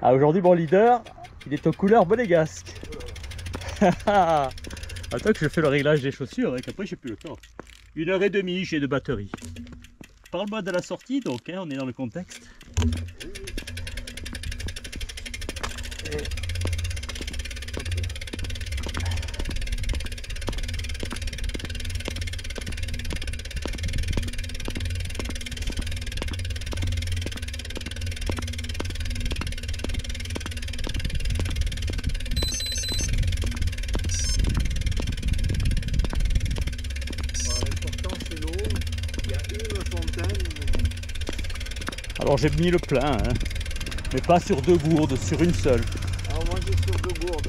Ah, aujourd'hui, mon leader, il est aux couleurs monégasques. Attends que je fais le réglage des chaussures, et qu'après j'ai plus le temps. 1h30, j'ai de batterie. Parle-moi de la sortie, donc, hein, on est dans le contexte. Alors j'ai mis le plein, hein, mais pas sur 2 gourdes, sur une seule. Alors moi j'ai sur 2 gourdes.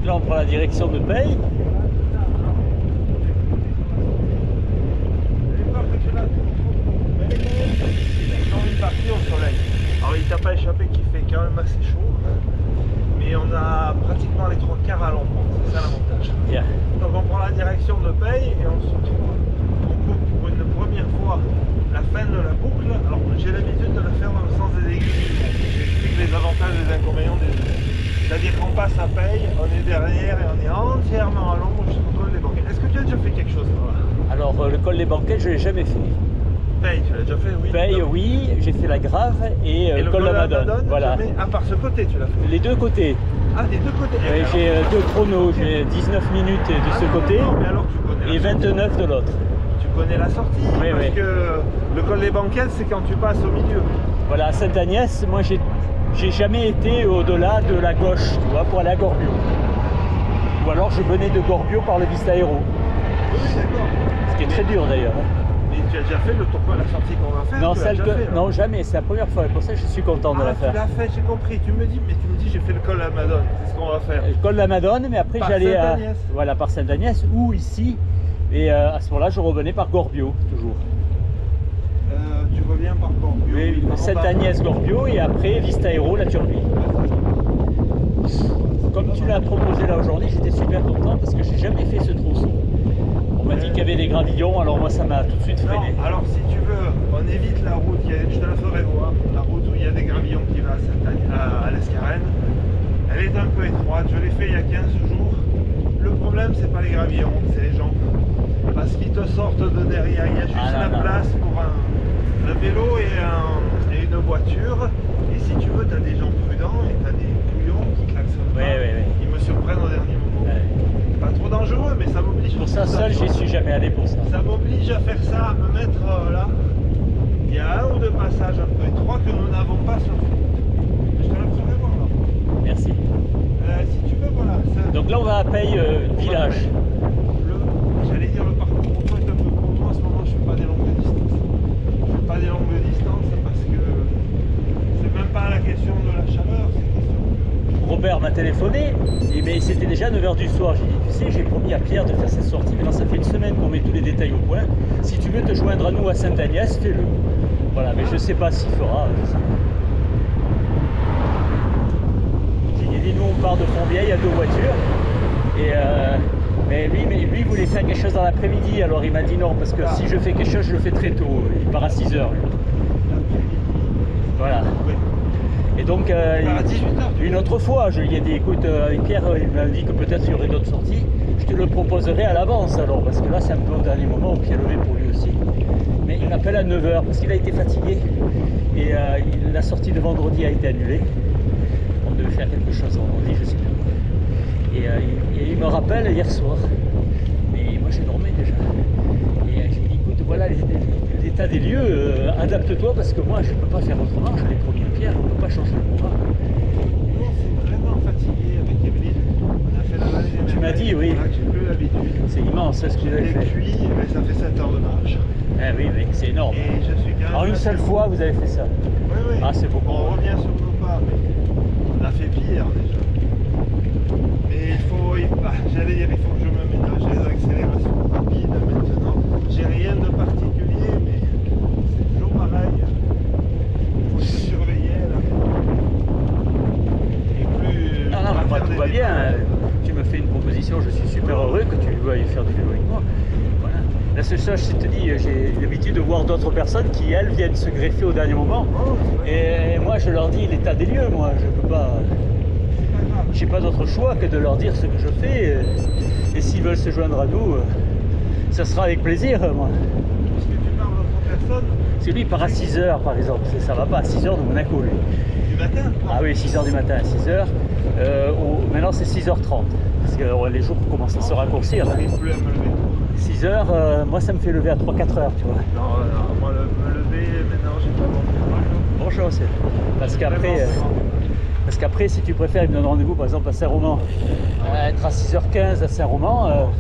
Là on prend la direction de Paye. J'ai envie de partir au soleil. Alors il t'a pas échappé qu'il fait quand même assez chaud, mais on a pratiquement les 3 quarts à l'ombre, c'est ça l'avantage. Yeah. Donc on prend la direction de Paye et on se retrouve, on coupe pour une première fois la fin de la boucle. Alors j'ai l'habitude de la faire dans le sens des aiguilles. J'explique les avantages et les inconvénients des deux. C'est-à-dire qu'on passe à Paye, on est derrière et on est entièrement à l'ombre jusqu'au col des Banquettes. Est-ce que tu as déjà fait quelque chose par là? Alors le col des Banquettes, je l'ai jamais fait. Paye, tu l'as déjà fait? Oui. Paye, oui, j'ai fait la Grave et le col de la Madone. Voilà. Jamais, à part ce côté, tu l'as fait? Les deux côtés. Ah, des deux côtés. J'ai 2 chronos, j'ai 19 minutes de ce côté non, mais alors tu connais et 29 de l'autre. Tu connais la sortie, Oui, parce oui. que le col des Banquettes, c'est quand tu passes au milieu. Voilà, à Sainte-Agnès, moi j'ai jamais été au-delà de la gauche, tu vois, pour aller à Gorbio. Ou alors je venais de Gorbio par le Vista Aero. Oui, d'accord. Ce qui est très dur d'ailleurs. Mais tu as déjà fait le tour, la sortie qu'on va faire? Non, tu l'as déjà fait, non, jamais, c'est la première fois, et pour ça je suis content de la tu faire. l'as fait, j'ai compris. Tu me dis, mais tu me dis, j'ai fait le col de la Madone, c'est ce qu'on va faire. Le col de la Madone, mais après Par j'allais à Sainte-Agnès. voilà, par Sainte-Agnès ou ici. Et à ce moment-là, je revenais par Gorbio, toujours. Tu reviens par Gorbio. Oui, Sainte-Agnès, Gorbio, et après Vista Aero, la Turbie. Comme tu l'as proposé là aujourd'hui, j'étais super content parce que j'ai jamais fait ce tronçon. On m'a dit qu'il y avait des gravillons, alors moi ça m'a tout de suite freiné. Non, alors si tu veux, on évite la route, je te la ferai voir, la route où il y a des gravillons qui va à l'Escarène. Elle est un peu étroite, je l'ai fait il y a 15 jours. Le problème, c'est pas les gravillons, c'est les gens. Parce qu'ils te sortent de derrière, il y a juste la place pour un vélo et une voiture. Et si tu veux, tu as des gens prudents et tu as des couillons qui klaxonnent pas. Ils me surprennent au dernier moment. Pas trop dangereux, mais ça m'oblige. Pour ça seul, j'y suis jamais allé pour ça. Ça m'oblige à faire ça, à me mettre là. Il y a 1 ou 2 passages un peu étroits que nous n'avons pas sur foot. Je te la ferai voir là. Merci. Si tu veux, voilà. Ça... Donc là, on va à Paye village. J'allais dire le parcours pour toi est un peu pour moi. En ce moment, je ne fais pas des longues distances. Je fais pas des longues distances parce que c'est même pas la question de la chaleur, c'est la question que... Robert m'a téléphoné, mais c'était déjà 9h du soir. J'ai dit, tu sais, j'ai promis à Pierre de faire cette sortie. Maintenant, ça fait une semaine qu'on met tous les détails au point. Si tu veux te joindre à nous à Sainte-Agnès, fais-le. Voilà, mais je ne sais pas s'il fera. J'ai dit, nous, on part de Fontvieille à 2 voitures. Et mais lui, il voulait faire quelque chose dans l'après-midi. Alors, il m'a dit non, parce que si je fais quelque chose, je le fais très tôt. Il part à 6h. Voilà. Et donc, une autre fois, je lui ai dit, écoute, avec Pierre, il m'a dit que peut-être il y aurait d'autres sorties. Je te le proposerai à l'avance alors, parce que là, c'est un peu au dernier moment, au pied levé pour lui aussi. Mais il m'appelle à 9h, parce qu'il a été fatigué. Et la sortie de vendredi a été annulée. On devait faire quelque chose vendredi, je sais plus quoi. Et il me rappelle hier soir. Mais moi, j'ai dormi déjà. Et j'ai dit, écoute, voilà les l'état des lieux, adapte-toi parce que moi je ne peux pas faire autrement, je l'ai promis à Pierre, on ne peut pas changer le programme. Non, c'est vraiment fatigué avec Evelyne. On a fait la vallée des Tu m'as dit, oui. Voilà, que j'ai plus l'habitude. C'est immense, c'est ce que vous avez J'ai fait. cuit, mais ça fait 7 heures de marche. Eh oui, mais c'est énorme. Et je suis quand même. En une seule fois, vous avez fait ça. Oui, oui. Ah, c'est beaucoup. On revient sur nos pas, mais on a fait pire déjà. Mais il faut, j'allais dire, il faut que je me ménage les accélérations rapides maintenant. J'ai rien de particulier, mais c'est toujours pareil. Il faut se surveiller là. Et plus. Non, non, mais moi tout va bien. Tu me fais une proposition, je suis super heureux que tu veuilles faire du vélo avec moi. Voilà. La seule chose, je te dis, j'ai l'habitude de voir d'autres personnes qui, elles, viennent se greffer au dernier moment. Et moi, je leur dis l'état des lieux, moi, je peux pas. J'ai pas d'autre choix que de leur dire ce que je fais. Et s'ils veulent se joindre à nous, ça sera avec plaisir, moi. Parce que tu parles d'autres personnes. C'est lui, il part à 6h, par exemple. Ça va pas, à 6h de Monaco, lui. Du matin. Ah oui, 6h du matin à 6h. Maintenant, c'est 6h30. Parce que les jours commencent à se raccourcir. Je n'arrive plus à me lever. 6h, moi, ça me fait lever à 3-4 heures, tu vois. Non, non, moi, me lever, maintenant, j'ai pas bon. Bonjour, c'est. Parce qu'après, si tu préfères, il me donne rendez-vous, par exemple, à Saint-Roman. Être à 6h15 à Saint-Roman,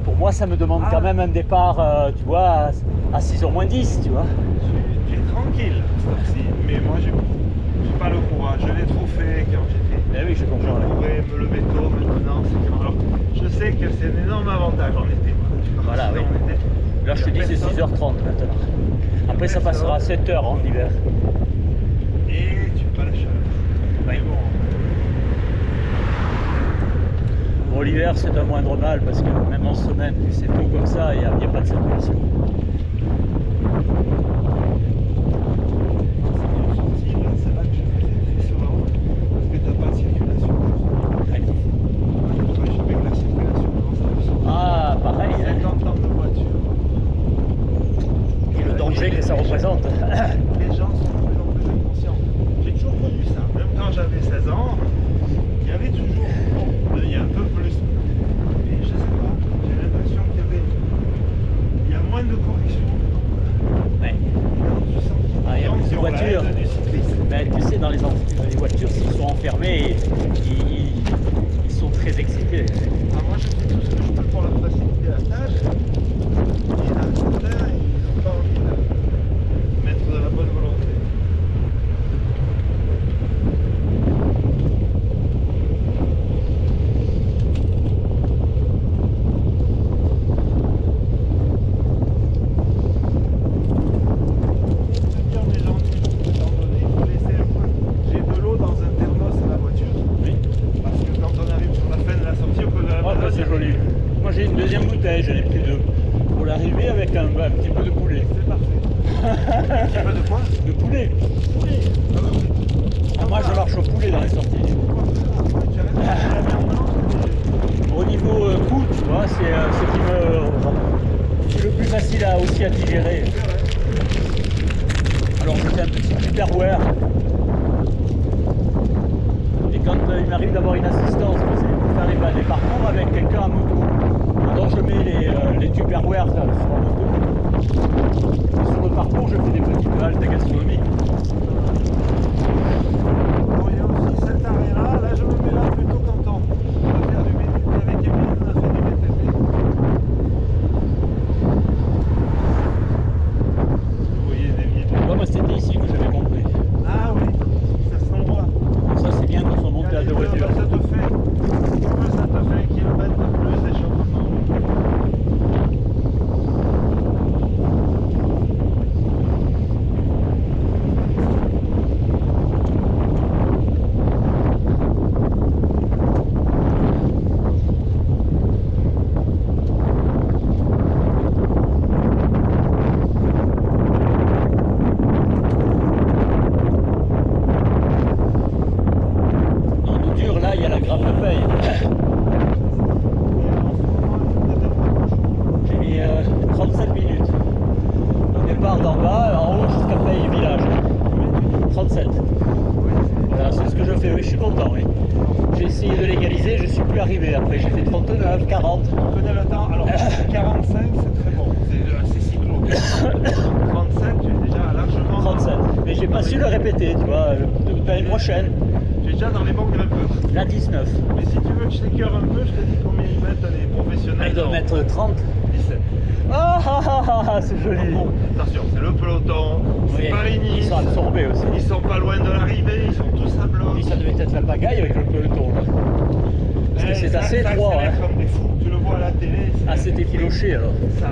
pour moi, ça me demande quand même un départ, tu vois, à 6h moins 10, tu vois. Tu es tranquille, aussi. Mais moi, j'ai pas le courage. Je l'ai trop fait quand j'étais. Eh oui, je comprends. Je pourrais me lever tôt, maintenant, c'est quand. Alors, je sais que c'est un énorme avantage en été. Voilà, oui. Là, je te dis, c'est 6h30 maintenant. Après, ça passera à 7h en hiver. Et tu n'as pas la chaleur. Oui. Bon, l'hiver, c'est un moindre mal parce que même en semaine, c'est tôt comme ça, il n'y a pas de circulation. C'est là que je faisais sur la route parce que tu n'as pas de circulation. Ouais. Moi, je avec la circulation devant ça. Ah, pareil, hein. 50 ans de voiture. Et le danger que ça représente. Les gens sont de plus en plus inconscients. J'ai toujours connu ça. Même quand j'avais 16 ans, il y avait toujours. Bon, il y a un peu plus. Mais je sais pas. J'ai l'impression qu'il y a moins de corrections. Ouais. Quand tu sens Ah, il y a plus de sur la voitures. aide du cycliste. Ben, tu sais, dans les voitures, s'ils sont enfermés, ils sont très excités. Ah, moi, je fais tout ce que je peux pour leur faciliter la tâche. Et là, certains, ils n'ont pas envie de mettre de la bonne volonté. C'est bien, mais j'en ai étant donné, il faut laisser un peu. J'ai de l'eau dans un thermos à la voiture. Oui. Parce que quand on arrive sur la fin de la sortie, on peut de la Oh, bah, c'est joli. Moi, j'ai une deuxième bouteille, j'en ai pris deux. Pour l'arrivée avec un petit peu de poulet. C'est parfait. Tu veux de quoi? De poulet. Oui. Ah bah oui. Ah, moi, je marche au poulet dans les sorties. Tu arrêtes de faire la viande blanche. Au niveau coût, tu vois, c'est ce qui me... C'est le plus facile aussi à digérer. Alors, je fais un petit tupperware. Et quand il m'arrive d'avoir une assistance, pour faire les parcours avec quelqu'un à moto, alors je mets les tupperwares sur la moto. Et sur le parcours, je fais des petites haltes gastronomiques. Bon, il y a aussi cet arrêt-là. Là, je me mets là plutôt quand on va faire du VTT avec Emile. On a fait du VTT. Vous voyez des milliers de... Moi, c'était ici que j'avais compris. Ah oui, ça s'envoie. Ça, c'est bien quand on monte à deux voitures. Ça te fait 1 kilomètre de plus d'échauffement. Dans le dur, là, il y a la grappe de paille. J'ai mis 37 minutes. Au départ d'en bas, en haut jusqu'à Paye village. 37. Voilà, c'est ce que je fais, oui, je suis content, oui. J'ai essayé de l'égaliser, je suis plus arrivé après. J'ai fait 39, 40. On connaît le temps. Alors, 45, c'est très bon. C'est cyclo. 37, pas su le répéter, tu vois, l'année prochaine, Tu es déjà dans les bons grimpeurs. la 19. Mais si tu veux que je t'écœure un peu, je te dis combien ils mettent les professionnels. Il doit en mettre 30. 17. Ah ah ah ah, ah, c'est joli. Bon, attention, c'est le peloton, c'est Oui, Paris-Nice. ils sont absorbés aussi. Ils sont pas loin de l'arrivée, ils sont tous à bloc. Et ça devait être la pagaille avec le peloton. Là. Parce que c'est assez étroit. Ça accélère Hein. comme des fous, tu le vois à la télé. Ah, c'est effiloché alors. Ça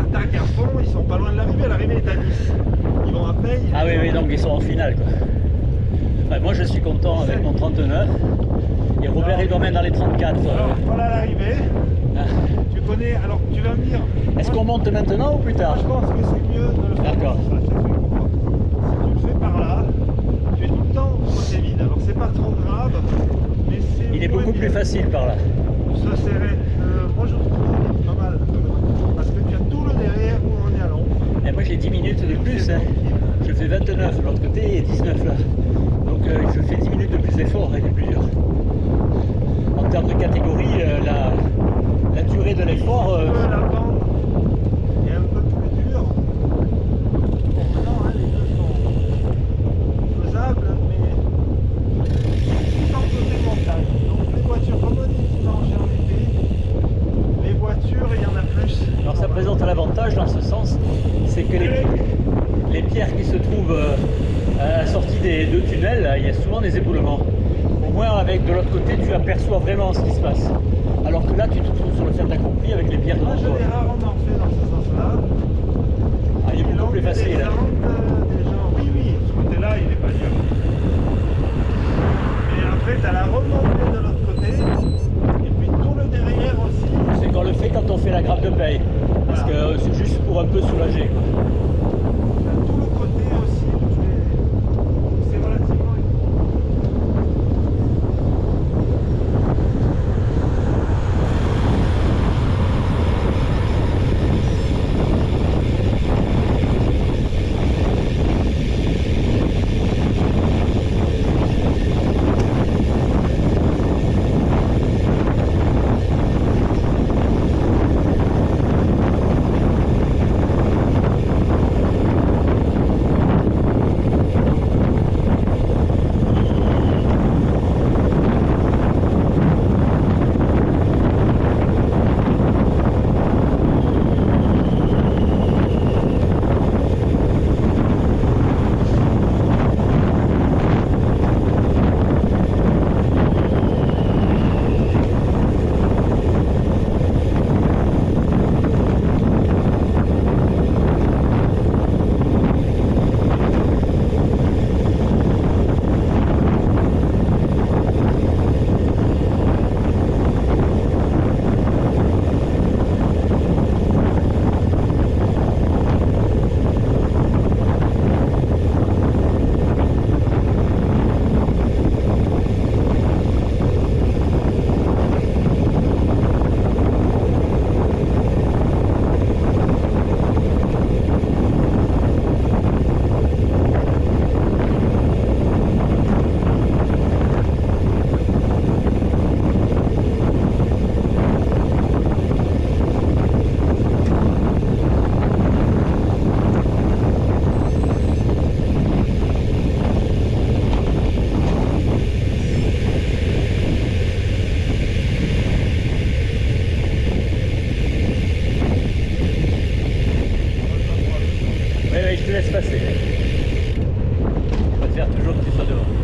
attaque à fond, ils sont pas loin de l'arrivée. L'arrivée est à Nice. Ils vont à Paye. Ah oui, oui, donc ils sont en finale quoi. Ouais, moi je suis content avec mon 39. Et Robert il doit mettre dans les 34. Alors voilà l'arrivée. Ah. Tu connais, alors tu vas me dire. Est-ce qu'on monte maintenant ou plus tard? Moi je pense que c'est mieux de le faire. D'accord. comme ça. Si tu le fais par là, tu es tout le temps au côté vide. Alors c'est pas trop grave, mais c'est. Il est beaucoup plus facile par là. Pour se serrer. Moi je trouve pas mal. Parce que tu as tout le derrière où on est à l'ombre. Et moi j'ai 10 minutes de plus. Hein. Je fais 29 de l'autre côté et 19 là. Donc je fais 10 minutes de plus d'effort et de plus dur. En termes de catégorie, la durée de l'effort. La bande est un peu plus dure. Bon, maintenant, hein, les deux sont faisables, mais sans côté montagne. Donc les voitures, comme on dit dimanche et en été, les voitures, il y en a plus. Alors ça présente un avantage dans ce sens, c'est que les pierres qui se trouvent à la sortie des deux tunnels, là, il y a souvent des éboulements. Au moins avec de l'autre côté, tu aperçois vraiment ce qui se passe. Alors que là, tu te trouves sur le fait accompli avec les pierres Moi, devant je toi. l'ai rarement fait dans ce sens-là. Ah, il est beaucoup plus facile. Hein. Oui, oui, ce côté-là, il est pas dur. Et après, tu as la remontée de l'autre côté, et puis tout le derrière aussi. C'est qu'on le fait quand on fait la grappe de paye. Parce que c'est juste pour un peu soulager. Quoi. Tu as tout le côté aussi, où c'est relativement Oui, oui, je te laisse passer. Je préfère toujours que tu sois devant.